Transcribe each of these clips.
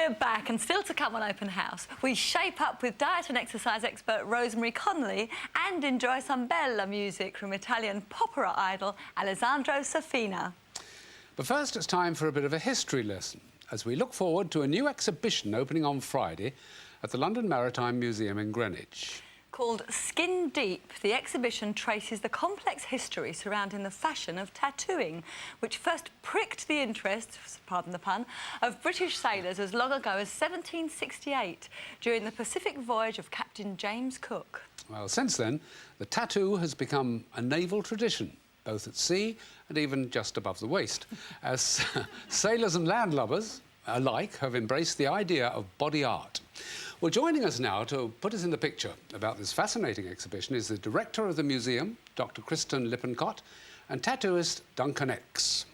We're back, and still to come on Open House, we shape up with diet and exercise expert Rosemary Connolly and enjoy some bella music from Italian opera idol Alessandro Safina. But first, it's time for a bit of a history lesson as we look forward to a new exhibition opening on Friday at the London Maritime Museum in Greenwich. Called Skin Deep, the exhibition traces the complex history surrounding the fashion of tattooing, which first pricked the interest, pardon the pun, of British sailors as long ago as 1768, during the Pacific voyage of Captain James Cook. Well, since then, the tattoo has become a naval tradition, both at sea and even just above the waist, as sailors and landlubbers alike have embraced the idea of body art. Well, joining us now to put us in the picture about this fascinating exhibition is the director of the museum, Dr. Kristen Lippincott, and tattooist Duncan X.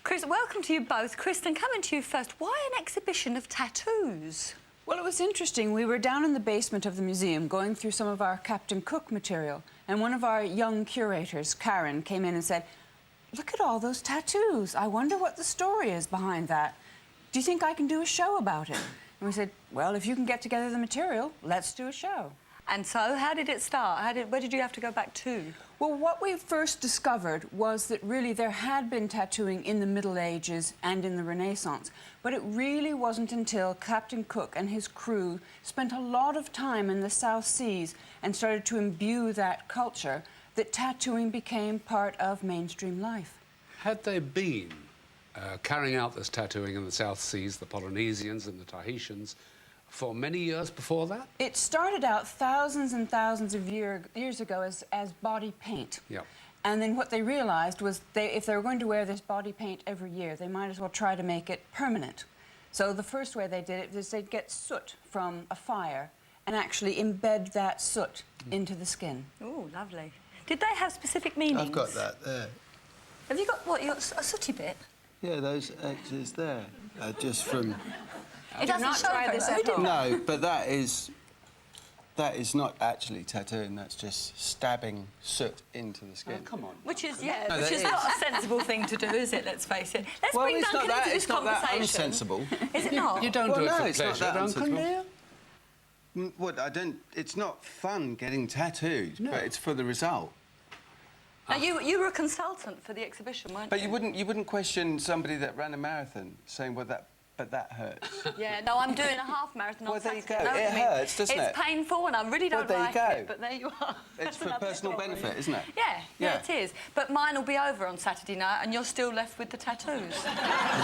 Chris, welcome to you both. Kristen, coming to you first, why an exhibition of tattoos? Well, it was interesting. We were down in the basement of the museum going through some of our Captain Cook material, and one of our young curators, Karen, came in and said, "Look at all those tattoos. I wonder what the story is behind that. Do you think I can do a show about it?" And we said, well, if you can get together the material, let's do a show. And so, how did it start? Where did you have to go back to? Well, what we first discovered was that really there had been tattooing in the Middle Ages and in the Renaissance, but it really wasn't until Captain Cook and his crew spent a lot of time in the South Seas and started to imbue that culture that tattooing became part of mainstream life. Had they been carrying out this tattooing in the South Seas, the Polynesians and the Tahitians, for many years before that? It started out thousands and thousands of years ago as body paint. Yep. And then what they realized was if they were going to wear this body paint every year, they might as well try to make it permanent. So the first way they did it was they'd get soot from a fire and actually embed that soot into the skin. Oh, lovely. Did they have specific meanings? I've got that there. Have you got, what, a sooty bit? Yeah, those X's there are just from... It doesn't not show try very this well. at home. No, but that is not actually tattooing, that's just stabbing soot into the skin. Oh, come on. Which is, yeah, No, which that is not a sensible thing to do, is it? Let's face it. Let's Well, bring it's Duncan not that, into this it's not that conversation. unsensible. Is it not? You don't Well, do it no, for it's not pleasure, that Duncan, do unsensible. you? What, I don't... It's not fun getting tattooed, No. but it's for the result. Now, you were a consultant for the exhibition, weren't But you? you wouldn't question somebody that ran a marathon saying, well, that hurts. Yeah, no, I'm doing a half marathon on Well, there you Saturday. go. No, It I mean, hurts, doesn't it? It's painful and I really don't there you like go. it, but there you are. It's That's for another personal story. benefit, isn't it? Yeah, it is. But mine will be over on Saturday night and you're still left with the tattoos.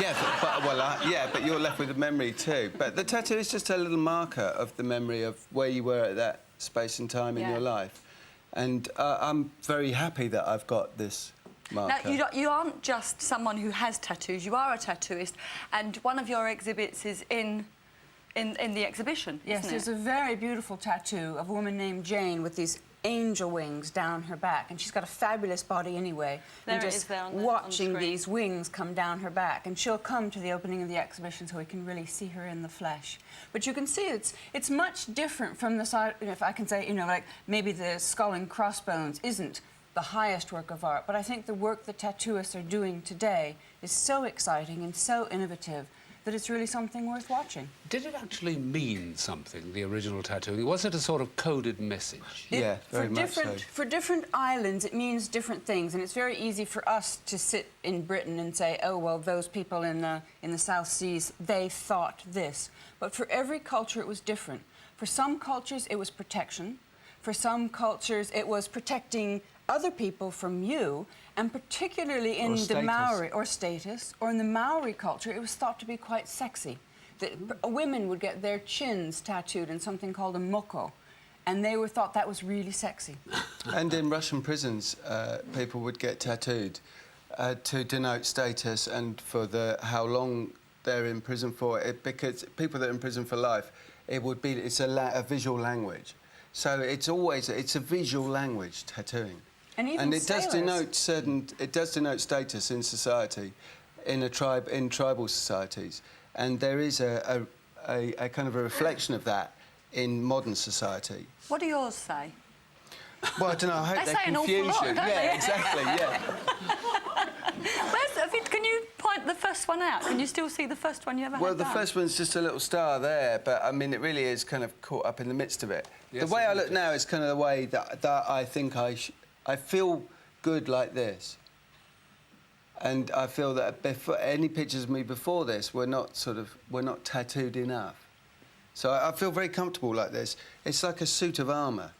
Yeah, but you're left with a memory too. But the tattoo is just a little marker of the memory of where you were at that space and time in your life. And I'm very happy that I've got this marker. Now, you aren't just someone who has tattoos, you are a tattooist, and one of your exhibits is in the exhibition, Yes, isn't there's it? a very beautiful tattoo of a woman named Jane with these angel wings down her back, and she's got a fabulous body anyway. There and it just is there on the watching screen. these wings come down her back, and she'll come to the opening of the exhibition so we can really see her in the flesh. But you can see it's much different from the side, if I can say, like maybe the skull and crossbones isn't the highest work of art, but I think the work the tattooists are doing today is so exciting and so innovative that it's really something worth watching. Did it actually mean something, the original tattooing? Was it a sort of coded message? Yeah, very much so. For different islands, it means different things, and it's very easy for us to sit in Britain and say, oh, well, those people in the South Seas, they thought this. But for every culture, it was different. For some cultures, it was protection. For some cultures, it was protecting other people from you, and particularly in the Maori, or status, or in the Maori culture, it was thought to be quite sexy. That women would get their chins tattooed in something called a moko, and they were thought that was really sexy. And in Russian prisons, people would get tattooed to denote status and for how long they're in prison for. Because people that are in prison for life, it's a visual language. So it's a visual language, tattooing. And it does denote status in society, in tribal societies, and there is a kind of a reflection of that in modern society. What do yours say? Well, I don't know. I hope They they're say an awful lot, confusion. don't they? Yeah, exactly. Yeah. Can you point the first one out? Can you still see the first one you ever Well, had the done? first one's just a little star there, but I mean, it really is kind of caught up in the midst of it. Yes, the way it I really look now is kind of the way that I think I feel good like this. And I feel that any pictures of me before this were not tattooed enough. So I feel very comfortable like this. It's like a suit of armour.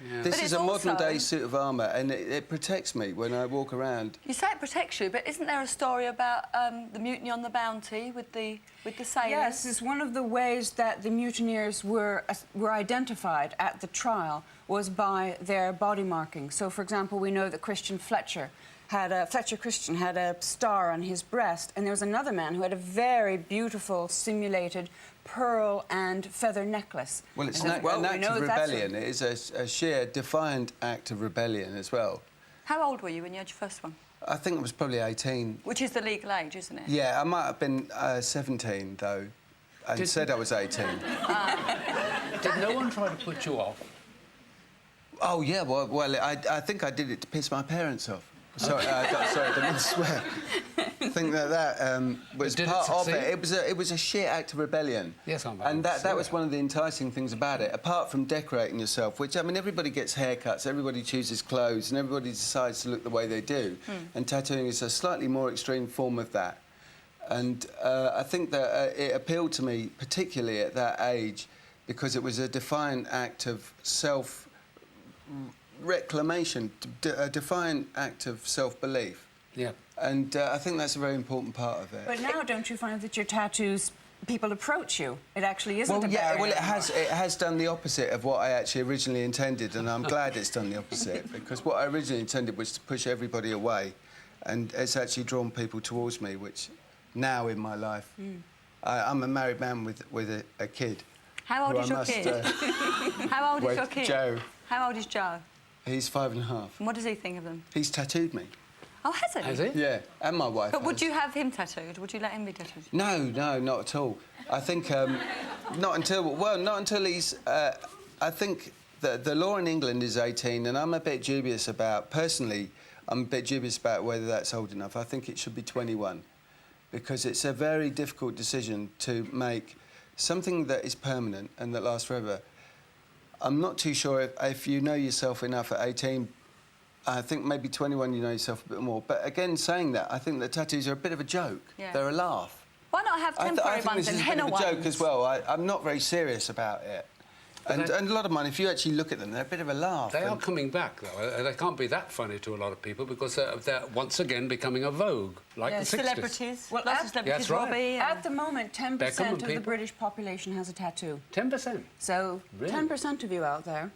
Yeah. This But is it's a modern-day also- suit of armour, and it protects me when I walk around. You say it protects you, but isn't there a story about the mutiny on the Bounty with the sailors? Yes, it's one of the ways that the mutineers were identified at the trial was by their body marking. So, for example, we know that Fletcher Christian had a star on his breast, and there was another man who had a very beautiful simulated pearl and feather necklace. Well, it's And an we act know of that's rebellion. It is a sheer, defiant act of rebellion as well. How old were you when you had your first one? I think I was probably 18. Which is the legal age, isn't it? Yeah, I might have been 17, though, and said I was 18. Did no one try to put you off? Oh, yeah, well, I think I did it to piss my parents off. Sorry, sorry, I didn't swear. I think that was Did it part of succeed? it. It was a sheer act of rebellion. Yes, and that was one of the enticing things about it. Apart from decorating yourself, which I mean, everybody gets haircuts, everybody chooses clothes, and everybody decides to look the way they do. And tattooing is a slightly more extreme form of that. And I think that it appealed to me, particularly at that age, because it was a defiant act of reclamation, a defiant act of self-belief. Yeah. And I think that's a very important part of it. But now, don't you find that your tattoos, people approach you? It actually isn't a barrier well, it anymore. has done the opposite of what I actually originally intended, and I'm glad it's done the opposite, because what I originally intended was to push everybody away, and it's actually drawn people towards me, which now in my life, I'm a married man with a kid. How old who is I your must, kid? How old is with your kid? Joe. How old is Joe? He's 5.5. And what does he think of them? He's tattooed me. Oh, has he? Has he? Yeah, and my wife. But would has. you have him tattooed? Would you let him be tattooed? No, not at all. I think not until he's. I think the law in England is 18, and I'm a bit dubious about. Personally, I'm a bit dubious about whether that's old enough. I think it should be 21, because it's a very difficult decision to make something that is permanent and that lasts forever. I'm not too sure if you know yourself enough at 18. I think maybe 21 you know yourself a bit more. But again, saying that, I think that tattoos are a bit of a joke. Yeah. They're a laugh. Why not have I temporary think ones this and is a bit henna of a ones? joke as well. I'm not very serious about it. And a lot of mine, if you actually look at them, they're a bit of a laugh. They are coming back, though. They can't be that funny to a lot of people because they're once again becoming a vogue, like the 60s. Celebrities. Well, Lots of celebrities. That's right. Robbie, At the moment, 10% Beckham and of the people. British population has a tattoo. 10%. So Really? 10% of you out there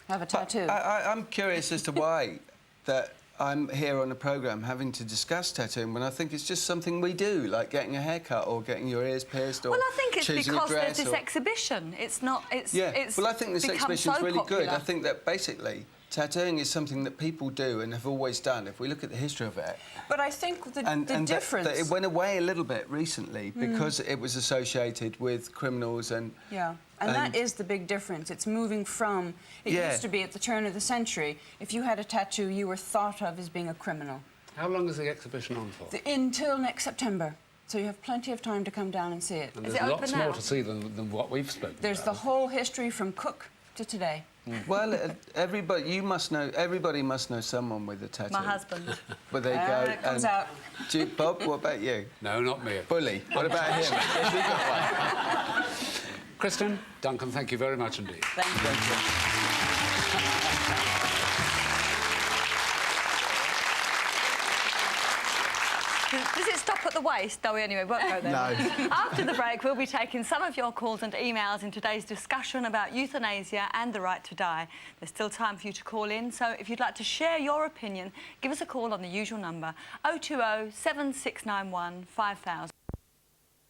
have a tattoo. I'm curious as to why that I'm here on a programme having to discuss tattooing when I think it's just something we do, like getting a haircut or getting your ears pierced or Well, I think it's choosing because a dress there's this or... exhibition. It's not... It's, Yeah, it's well, I think this become exhibition's so really popular. good. I think that basically tattooing is something that people do and have always done. If we look at the history of it, But I think the difference... that it went away a little bit recently because it was associated with criminals and... Yeah, and that is the big difference. It's moving from... It Yeah. used to be at the turn of the century, if you had a tattoo, you were thought of as being a criminal. How long is the exhibition on for? Until next September. So you have plenty of time to come down and see it. And Is there's it lots open more now? to see than what we've spoken There's the about. whole history from Cook to today. Well, everybody must know someone with a tattoo. My husband. Well, there you go. It comes And out. Bob, what about you? No, not me. Bully. What about him? Has he got one? Kristen, Duncan, thank you very much indeed. Thank you. Does it stop at the waist? No, we anyway won't go there. No. After the break, we'll be taking some of your calls and emails in today's discussion about euthanasia and the right to die. There's still time for you to call in, so if you'd like to share your opinion, give us a call on the usual number, 020 7691 5000.